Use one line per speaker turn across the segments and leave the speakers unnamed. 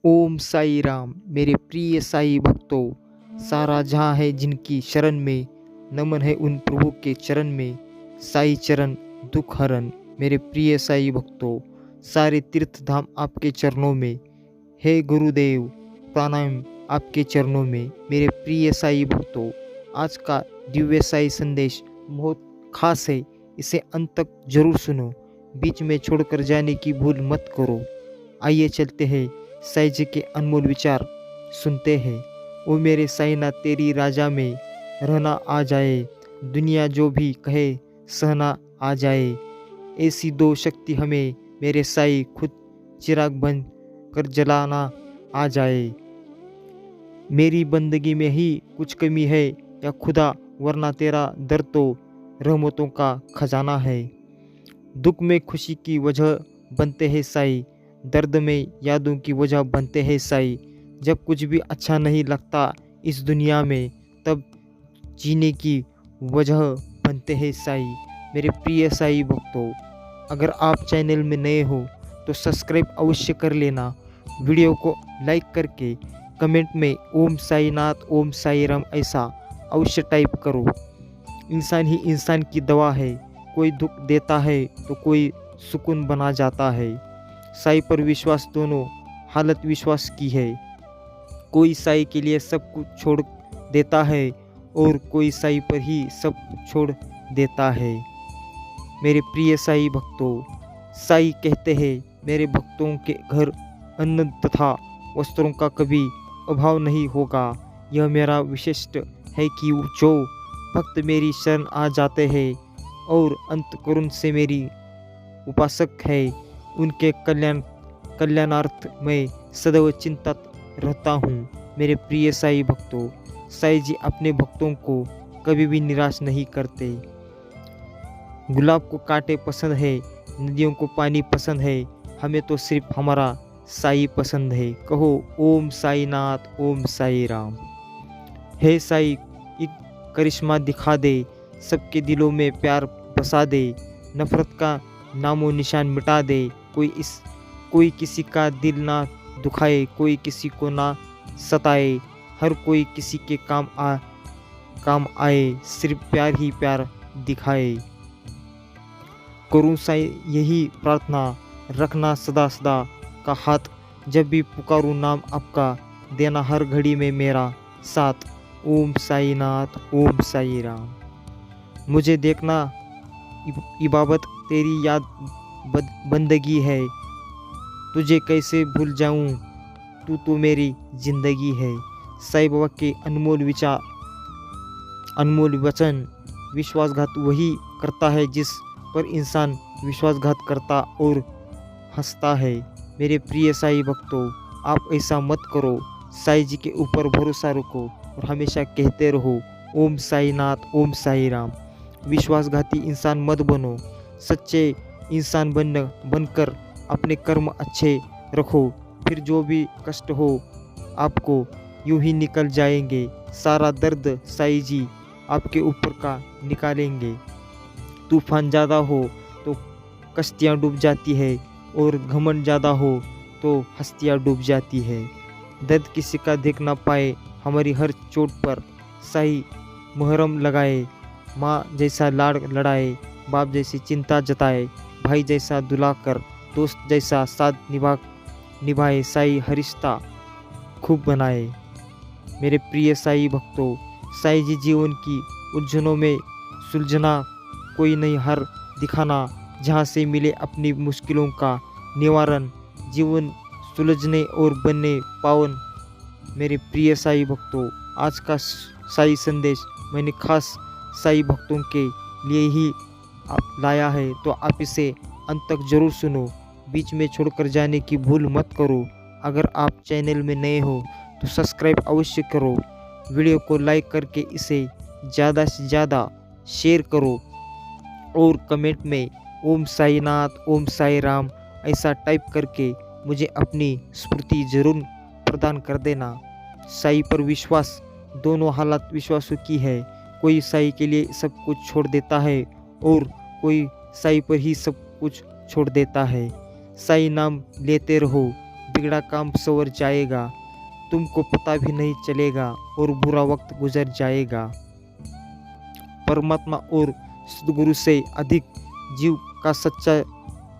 ओम साई राम। मेरे प्रिय साई भक्तों, सारा जहाँ है जिनकी शरण में, नमन है उन प्रभु के चरण में। साई चरण दुख हरण। मेरे प्रिय साई भक्तों, सारे तीर्थ धाम आपके चरणों में। हे गुरुदेव, प्रणाम आपके चरणों में। मेरे प्रिय साई भक्तों, आज का दिव्य साई संदेश बहुत खास है, इसे अंत तक जरूर सुनो। बीच में छोड़कर जाने की भूल मत करो। आइए चलते हैं, साई जी के अनमोल विचार सुनते हैं। ओ मेरे साईनाथ, तेरी राजा में रहना आ जाए, दुनिया जो भी कहे सहना आ जाए। ऐसी दो शक्ति हमें मेरे साई, खुद चिराग बन कर जलाना आ जाए। मेरी बंदगी में ही कुछ कमी है या खुदा, वरना तेरा दर तो रहमतों का खजाना है। दुख में खुशी की वजह बनते हैं साई, दर्द में यादों की वजह बनते हैं साई। जब कुछ भी अच्छा नहीं लगता इस दुनिया में, तब जीने की वजह बनते हैं साई। मेरे प्रिय साई भक्तों, अगर आप चैनल में नए हो तो सब्सक्राइब अवश्य कर लेना। वीडियो को लाइक करके कमेंट में ओम साई नाथ, ओम साई राम ऐसा अवश्य टाइप करो। इंसान ही इंसान की दवा है, कोई दुख देता है तो कोई सुकून बना जाता है। साई पर विश्वास दोनों हालत विश्वास की है। कोई साई के लिए सब कुछ छोड़ देता है और कोई साई पर ही सब कुछ छोड़ देता है। मेरे प्रिय साई भक्तों, साई कहते हैं मेरे भक्तों के घर अन्न तथा वस्त्रों का कभी अभाव नहीं होगा। यह मेरा विशिष्ट है कि जो भक्त मेरी शरण आ जाते हैं और अंतःकरण से मेरी उपासक है, उनके कल्याणार्थ मैं सदैव चिंतित रहता हूँ। मेरे प्रिय साई भक्तों, साई जी अपने भक्तों को कभी भी निराश नहीं करते। गुलाब को कांटे पसंद है, नदियों को पानी पसंद है, हमें तो सिर्फ हमारा साई पसंद है। कहो ओम साई नाथ, ओम साई राम। हे साई, एक करिश्मा दिखा दे, सबके दिलों में प्यार बसा दे, नफरत का नामो निशान मिटा दे। कोई किसी का दिल ना दुखाए, कोई किसी को ना सताए, हर कोई किसी के काम आए, सिर्फ प्यार ही प्यार दिखाए। करूँ साई यही प्रार्थना, रखना सदा सदा का हाथ, जब भी पुकारूं नाम आपका, देना हर घड़ी में मेरा साथ। ओम साई नाथ, ओम साई राम। मुझे देखना इबादत तेरी याद बंदगी है, तुझे कैसे भूल जाऊं, तू तो मेरी जिंदगी है। साई बाबा के अनमोल विचार, अनमोल वचन। विश्वासघात वही करता है जिस पर इंसान विश्वासघात करता और हंसता है। मेरे प्रिय साई भक्तों, आप ऐसा मत करो। साई जी के ऊपर भरोसा रखो और हमेशा कहते रहो ओम साई नाथ, ओम साई राम। विश्वासघाती इंसान मत बनो, सच्चे इंसान बनकर अपने कर्म अच्छे रखो, फिर जो भी कष्ट हो आपको यूं ही निकल जाएंगे। सारा दर्द साई जी आपके ऊपर का निकालेंगे। तूफान ज़्यादा हो तो कश्तियाँ डूब जाती है और घमंड ज़्यादा हो तो हस्तियाँ डूब जाती है। दर्द किसी का देख ना पाए, हमारी हर चोट पर साई मुहर्रम लगाए। माँ जैसा लाड़ लड़ाए, बाप जैसी चिंता जताए, भाई जैसा दुलाकर, दोस्त जैसा साथ निभाए। साई हर रिश्ता खूब बनाए। मेरे प्रिय साई भक्तों, साई जी जीवन की उलझनों में सुलझना, कोई नहीं हार दिखाना, जहाँ से मिले अपनी मुश्किलों का निवारण, जीवन सुलझने और बनने पावन। मेरे प्रिय साई भक्तों, आज का साई संदेश मैंने खास साई भक्तों के लिए ही लाया है, तो आप इसे अंत तक जरूर सुनो। बीच में छोड़कर जाने की भूल मत करो। अगर आप चैनल में नए हो तो सब्सक्राइब अवश्य करो। वीडियो को लाइक करके इसे ज़्यादा से ज़्यादा शेयर करो और कमेंट में ओम साई नाथ, ओम साई राम ऐसा टाइप करके मुझे अपनी स्मृति जरूर प्रदान कर देना। साई पर विश्वास दोनों हालत विश्वासों की है। कोई साई के लिए सब कुछ छोड़ देता है और कोई साई पर ही सब कुछ छोड़ देता है। साई नाम लेते रहो, बिगड़ा काम संवर जाएगा, तुमको पता भी नहीं चलेगा और बुरा वक्त गुजर जाएगा। परमात्मा और सद्गुरु से अधिक जीव का सच्चा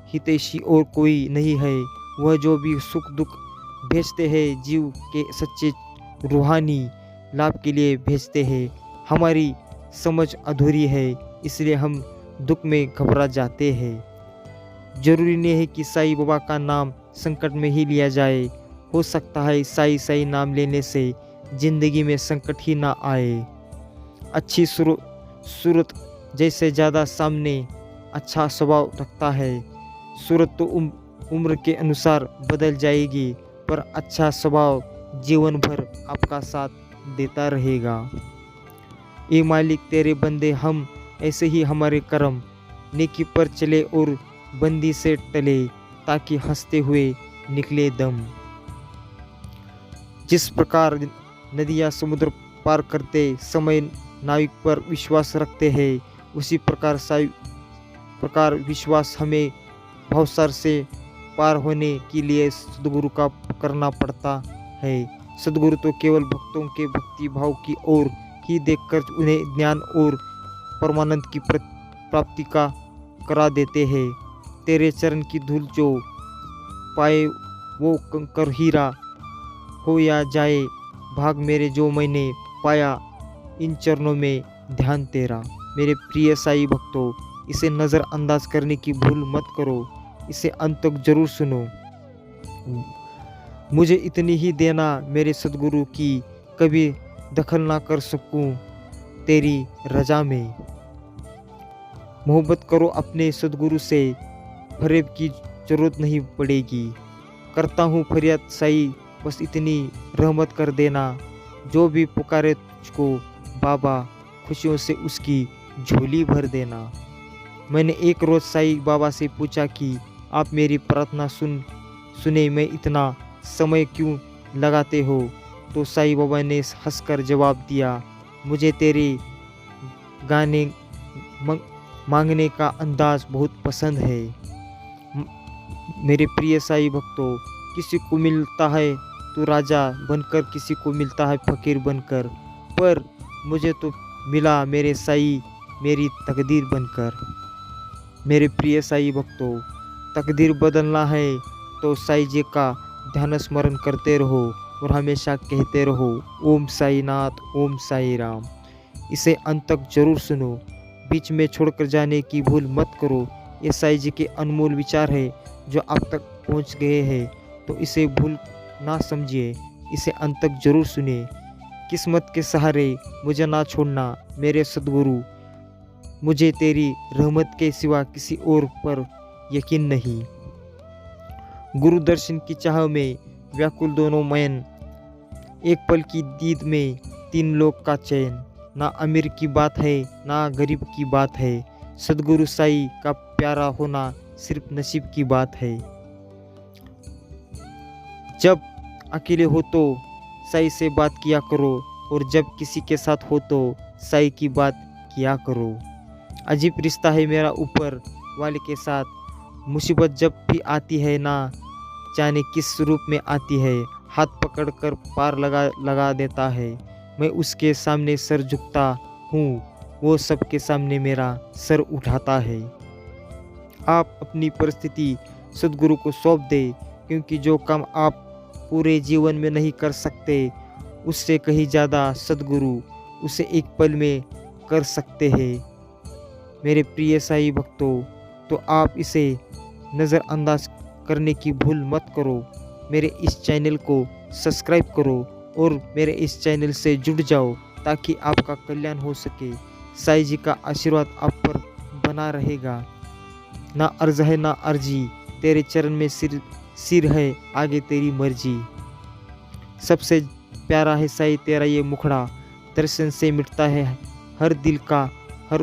हितैषी और कोई नहीं है। वह जो भी सुख दुख भेजते हैं जीव के सच्चे रूहानी लाभ के लिए भेजते हैं। हमारी समझ अधूरी है, इसलिए हम दुख में घबरा जाते हैं। जरूरी नहीं है कि साईं बाबा का नाम संकट में ही लिया जाए। हो सकता है साईं साईं नाम लेने से जिंदगी में संकट ही ना आए। अच्छी सूरत जैसे ज़्यादा सामने अच्छा स्वभाव रखता है। सूरत तो उम्र के अनुसार बदल जाएगी, पर अच्छा स्वभाव जीवन भर आपका साथ देता रहेगा। ए मालिक तेरे बंदे हम ऐसे ही हमारे कर्म नेकी पर चले और बंदी से टले, ताकि हंसते हुए निकले दम। जिस प्रकार नदियाँ समुद्र पार करते समय नाविक पर विश्वास रखते हैं, उसी प्रकार विश्वास हमें भवसागर से पार होने के लिए सद्गुरु का करना पड़ता है। सद्गुरु तो केवल भक्तों के भक्ति भाव की ओर ही देखकर उन्हें ज्ञान और परमानंद की प्राप्ति का करा देते हैं। तेरे चरण की धूल जो पाए वो कंकर हीरा हो या जाए भाग मेरे, जो मैंने पाया इन चरणों में ध्यान तेरा। मेरे प्रिय साईं भक्तों, इसे नज़रअंदाज करने की भूल मत करो, इसे अंत तक जरूर सुनो। मुझे इतनी ही देना मेरे सद्गुरु की कभी दखल ना कर सकूं तेरी रजा में। मोहब्बत करो अपने सद्गुरु से, फरेब की जरूरत नहीं पड़ेगी। करता हूँ फरियाद साईं, बस इतनी रहमत कर देना। जो भी पुकारे तुझको बाबा, खुशियों से उसकी झोली भर देना। मैंने एक रोज़ साईं बाबा से पूछा कि आप मेरी प्रार्थना सुने में इतना समय क्यों लगाते हो? तो साईं बाबा ने हंसकर जवाब दिया, मुझे तेरे गाने मांगने का अंदाज बहुत पसंद है। मेरे प्रिय साईं भक्तों, किसी को मिलता है तो राजा बनकर, किसी को मिलता है फकीर बनकर, पर मुझे तो मिला मेरे साईं मेरी तकदीर बनकर। मेरे प्रिय साईं भक्तों, तकदीर बदलना है तो साईं जी का ध्यान स्मरण करते रहो और हमेशा कहते रहो ओम साई नाथ, ओम साई राम। इसे अंत तक जरूर सुनो, बीच में छोड़कर जाने की भूल मत करो। ये साईं जी के अनमोल विचार है जो आप तक पहुंच गए हैं, तो इसे भूल ना समझिए, इसे अंत तक जरूर सुनिए। किस्मत के सहारे मुझे ना छोड़ना मेरे सद्गुरु, मुझे तेरी रहमत के सिवा किसी और पर यकीन नहीं। गुरु दर्शन की चाह में व्याकुल दोनों मैन, एक पल की दीद में तीन लोक का चैन। ना अमीर की बात है ना गरीब की बात है, सद्गुरु साईं का प्यारा होना सिर्फ नसीब की बात है। जब अकेले हो तो साईं से बात किया करो, और जब किसी के साथ हो तो साईं की बात किया करो। अजीब रिश्ता है मेरा ऊपर वाले के साथ, मुसीबत जब भी आती है ना जाने किस रूप में आती है, हाथ पकड़कर पार लगा देता है। मैं उसके सामने सर झुकता हूँ, वो सबके सामने मेरा सर उठाता है। आप अपनी परिस्थिति सद्गुरु को सौंप दे, क्योंकि जो काम आप पूरे जीवन में नहीं कर सकते, उससे कहीं ज़्यादा सद्गुरु उसे एक पल में कर सकते हैं। मेरे प्रिय साईं भक्तों, तो आप इसे नज़रअंदाज करने की भूल मत करो। मेरे इस चैनल को सब्सक्राइब करो और मेरे इस चैनल से जुड़ जाओ, ताकि आपका कल्याण हो सके। साईं जी का आशीर्वाद आप पर बना रहेगा। ना अर्ज है ना अर्जी, तेरे चरण में सिर है, आगे तेरी मर्जी। सबसे प्यारा है साईं तेरा ये मुखड़ा, दर्शन से मिटता है हर दिल का हर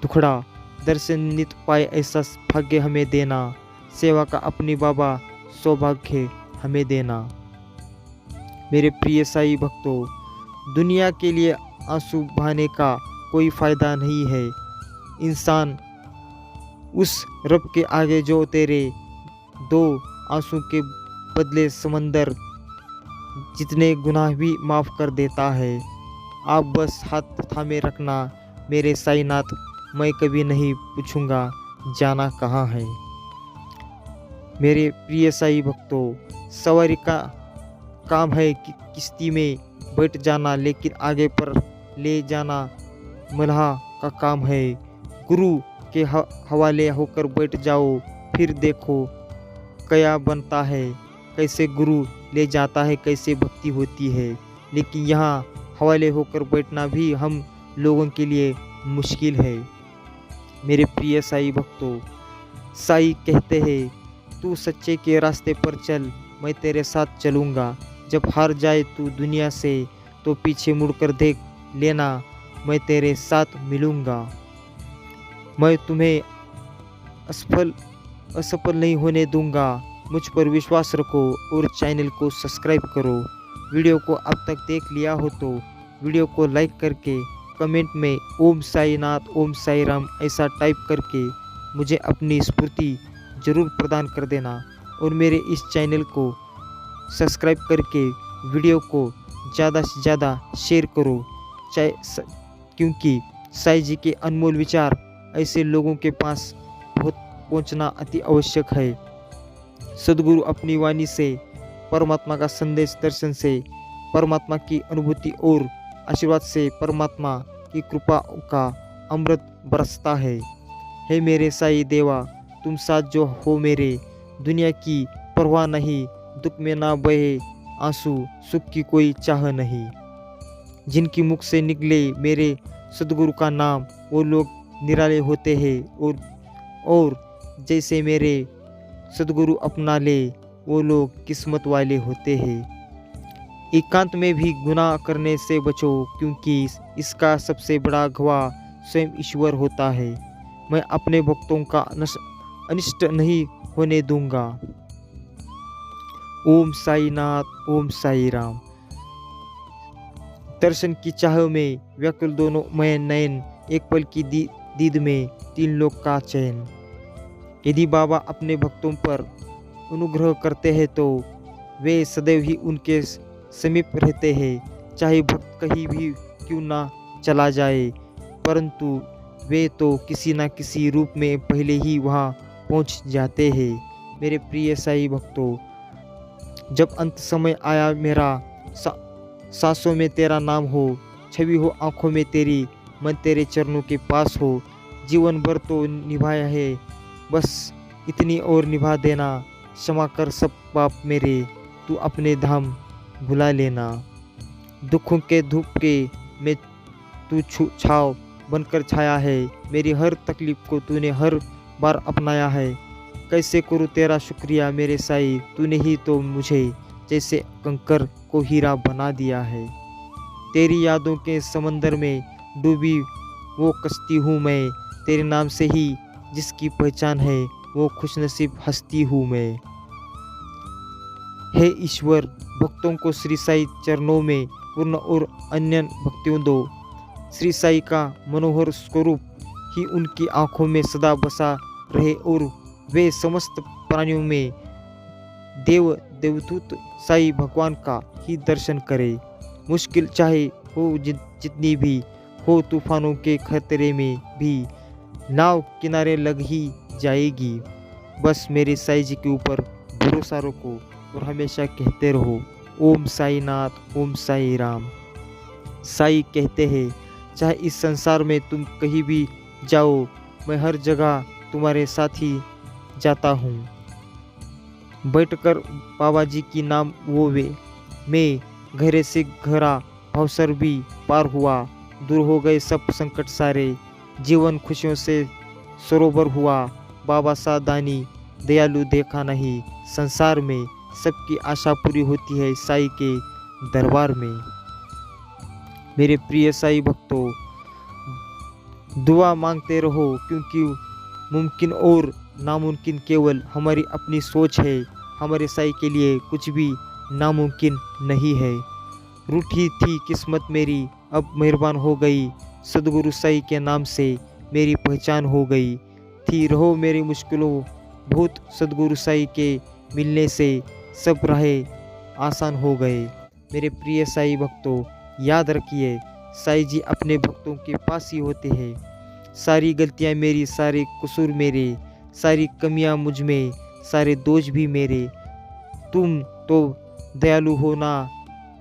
दुखड़ा। दर्शन नित पाए ऐसा भाग्य हमें देना, सेवा का अपनी बाबा सौभाग्य हमें देना। मेरे प्रिय साईं भक्तों, दुनिया के लिए आंसू बहाने का कोई फ़ायदा नहीं है। इंसान उस रब के आगे जो तेरे दो आंसू के बदले समंदर जितने गुनाह भी माफ़ कर देता है। आप बस हाथ थामे रखना मेरे साईनाथ, मैं कभी नहीं पूछूंगा जाना कहाँ है। मेरे प्रिय साई भक्तों, सवारी का काम है कि किश्ती में बैठ जाना, लेकिन आगे पर ले जाना मल्लाह का काम है। गुरु के हवाले होकर बैठ जाओ, फिर देखो क्या बनता है। कैसे गुरु ले जाता है, कैसे भक्ति होती है। लेकिन यहाँ हवाले होकर बैठना भी हम लोगों के लिए मुश्किल है। मेरे प्रिय साई भक्तों, साई कहते हैं तू सच्चे के रास्ते पर चल, मैं तेरे साथ चलूँगा। जब हार जाए तू दुनिया से तो पीछे मुड़कर देख लेना, मैं तेरे साथ मिलूँगा। मैं तुम्हें असफल नहीं होने दूंगा। मुझ पर विश्वास रखो और चैनल को सब्सक्राइब करो। वीडियो को अब तक देख लिया हो तो वीडियो को लाइक करके कमेंट में ओम साईनाथ ओम साई राम ऐसा टाइप करके मुझे अपनी स्फूर्ति जरूर प्रदान कर देना। और मेरे इस चैनल को सब्सक्राइब करके वीडियो को ज़्यादा से ज़्यादा शेयर करो, क्योंकि साई जी के अनमोल विचार ऐसे लोगों के पास पहुंचना अति आवश्यक है। सद्गुरु अपनी वाणी से, परमात्मा का संदेश दर्शन से, परमात्मा की अनुभूति और आशीर्वाद से परमात्मा की कृपा का अमृत बरसता है। हे मेरे साई देवा, तुम साथ जो हो मेरे, दुनिया की परवाह नहीं, दुख में ना बहे आंसू, सुख की कोई चाह नहीं। जिनकी मुख से निकले मेरे सद्गुरु का नाम, वो लोग निराले होते हैं। और जैसे मेरे सद्गुरु अपना ले, वो लोग किस्मत वाले होते हैं। एकांत में भी गुनाह करने से बचो, क्योंकि इसका सबसे बड़ा गवाह स्वयं ईश्वर होता है। मैं अपने भक्तों का अनिष्ट नहीं होने दूंगा। ओम साईनाथ ओम साई राम। दर्शन की चाह में व्याकुल दोनों मैं नयन, एक पल की दीद में तीन लोक का चैन। यदि बाबा अपने भक्तों पर अनुग्रह करते हैं तो वे सदैव ही उनके समीप रहते हैं, चाहे भक्त कहीं भी क्यों ना चला जाए, परंतु वे तो किसी न किसी रूप में पहले ही वहाँ पहुँच जाते हैं। मेरे प्रिय साई भक्तों, जब अंत समय आया मेरा, सांसों में तेरा नाम हो, छवि हो आँखों में तेरी, मन तेरे चरणों के पास हो। जीवन भर तो निभाया है, बस इतनी और निभा देना। क्षमा कर सब पाप मेरे, तू अपने धाम भुला लेना। दुखों के धूप के में तू छाव बनकर छाया है, मेरी हर तकलीफ को तूने हर बार अपनाया है। कैसे करूँ तेरा शुक्रिया मेरे साई, तूने ही तो मुझे जैसे कंकर को हीरा बना दिया है। तेरी यादों के समंदर में डूबी वो कश्ती हूँ मैं, तेरे नाम से ही जिसकी पहचान है, वो खुशनसीब हस्ती हूँ मैं। हे ईश्वर, भक्तों को श्री साई चरणों में पूर्ण और अन्य भक्तियों दो। श्री साई का मनोहर स्वरूप ही उनकी आंखों में सदा बसा रहे और वे समस्त प्राणियों में देवदूत साई भगवान का ही दर्शन करे। मुश्किल चाहे हो जितनी भी हो, तूफानों के खतरे में भी नाव किनारे लग ही जाएगी। बस मेरे साई जी के ऊपर भरोसा रखो और हमेशा कहते रहो ओम साईनाथ ओम साई राम। साई कहते हैं चाहे इस संसार में तुम कहीं भी जाओ, मैं हर जगह तुम्हारे साथ ही जाता हूँ। बैठकर बाबा जी की नाम वो वे, मैं गहरे से गहरा अवसर भी पार हुआ। दूर हो गए सब संकट सारे, जीवन खुशियों से सरोवर हुआ। बाबा सा दानी दयालु देखा नहीं, संसार में सबकी आशा पूरी होती है साई के दरबार में। मेरे प्रिय साई भक्तों, दुआ मांगते रहो, क्योंकि मुमकिन और नामुमकिन केवल हमारी अपनी सोच है। हमारे साई के लिए कुछ भी नामुमकिन नहीं है। रूठी थी किस्मत मेरी, अब मेहरबान हो गई। सद्गुरु साई के नाम से मेरी पहचान हो गई थी। रहो मेरी मुश्किलों भूत, सद्गुरु साई के मिलने से सब राहें आसान हो गए। मेरे प्रिय साईं भक्तों, याद रखिए, साईं जी अपने भक्तों के पास ही होते हैं। सारी गलतियाँ मेरी, सारे कसूर मेरे, सारी कमियाँ मुझ में, सारे दोष भी मेरे। तुम तो दयालु हो ना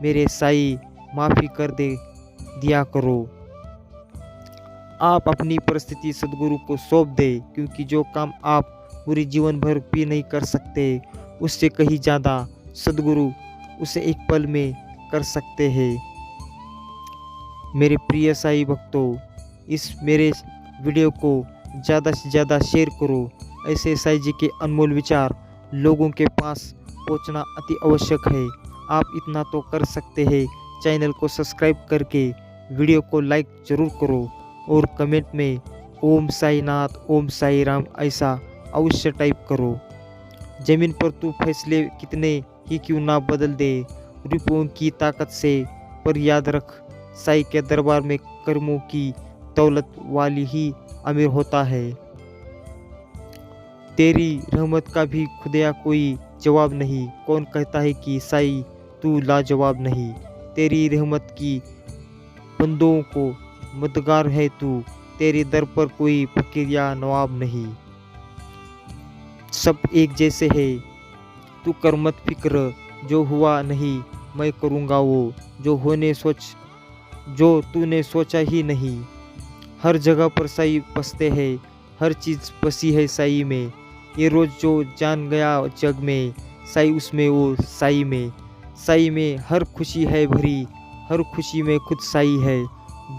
मेरे साईं, माफ़ी कर दिया करो। आप अपनी परिस्थिति सद्गुरु को सौंप दें, क्योंकि जो काम आप पूरे जीवन भर भी नहीं कर सकते, उससे कहीं ज़्यादा सद्गुरु उसे एक पल में कर सकते हैं। मेरे प्रिय साईं भक्तों, इस मेरे वीडियो को ज़्यादा से ज़्यादा शेयर करो। ऐसे साईं जी के अनमोल विचार लोगों के पास पहुंचना अति आवश्यक है। आप इतना तो कर सकते हैं, चैनल को सब्सक्राइब करके वीडियो को लाइक ज़रूर करो और कमेंट में ओम साई नाथ, ओम साई राम ऐसा अवश्य टाइप करो। ज़मीन पर तू फैसले कितने ही क्यों ना बदल दे रुपयों की ताकत से, पर याद रख साईं के दरबार में कर्मों की दौलत वाली ही अमीर होता है। तेरी रहमत का भी खुदा कोई जवाब नहीं, कौन कहता है कि साईं तू लाजवाब नहीं। तेरी रहमत की बंदों को मददगार है तू, तेरे दर पर कोई फकीर या नवाब नहीं। सब एक जैसे है, तू कर मत फिक्र, जो हुआ नहीं मैं करूँगा वो, जो तूने सोचा ही नहीं। हर जगह पर साईं बसते हैं, हर चीज़ बसी है साईं में। ये रोज़ जो जान गया जग में, साईं उसमें वो साईं में हर खुशी है भरी, हर खुशी में खुद साईं है।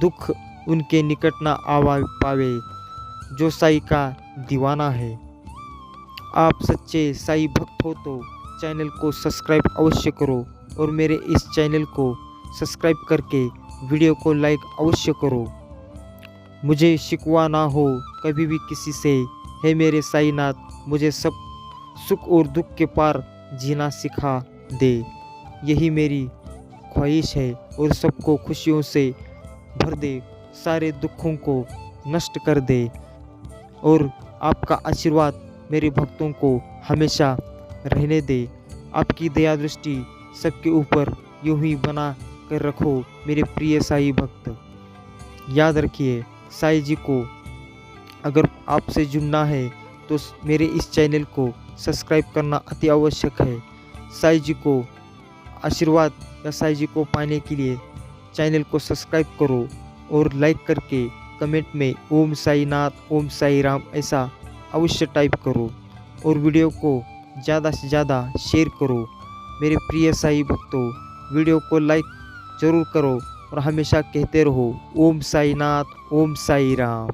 दुख उनके निकट ना आवा पावे, जो साईं का दीवाना है। आप सच्चे साईं भक्त हो तो चैनल को सब्सक्राइब अवश्य करो और मेरे इस चैनल को सब्सक्राइब करके वीडियो को लाइक अवश्य करो। मुझे शिकवा ना हो कभी भी किसी से, है मेरे साईनाथ मुझे सब सुख और दुख के पार जीना सिखा दे। यही मेरी ख्वाहिश है और सबको खुशियों से भर दे, सारे दुखों को नष्ट कर दे। और आपका आशीर्वाद मेरे भक्तों को हमेशा रहने दे। आपकी दया दृष्टि सबके ऊपर यूं ही बना कर रखो मेरे प्रिय साईं भक्त। याद रखिए, साईं जी को अगर आपसे जुड़ना है तो मेरे इस चैनल को सब्सक्राइब करना अति आवश्यक है। साईं जी को आशीर्वाद या साईं जी को पाने के लिए चैनल को सब्सक्राइब करो और लाइक करके कमेंट में ओम साई नाथ, ओम साई राम ऐसा अवश्य टाइप करो और वीडियो को ज़्यादा से ज़्यादा शेयर करो। मेरे प्रिय साईं भक्तों, वीडियो को लाइक ज़रूर करो और हमेशा कहते रहो ओम साई नाथ, ओम साई राम।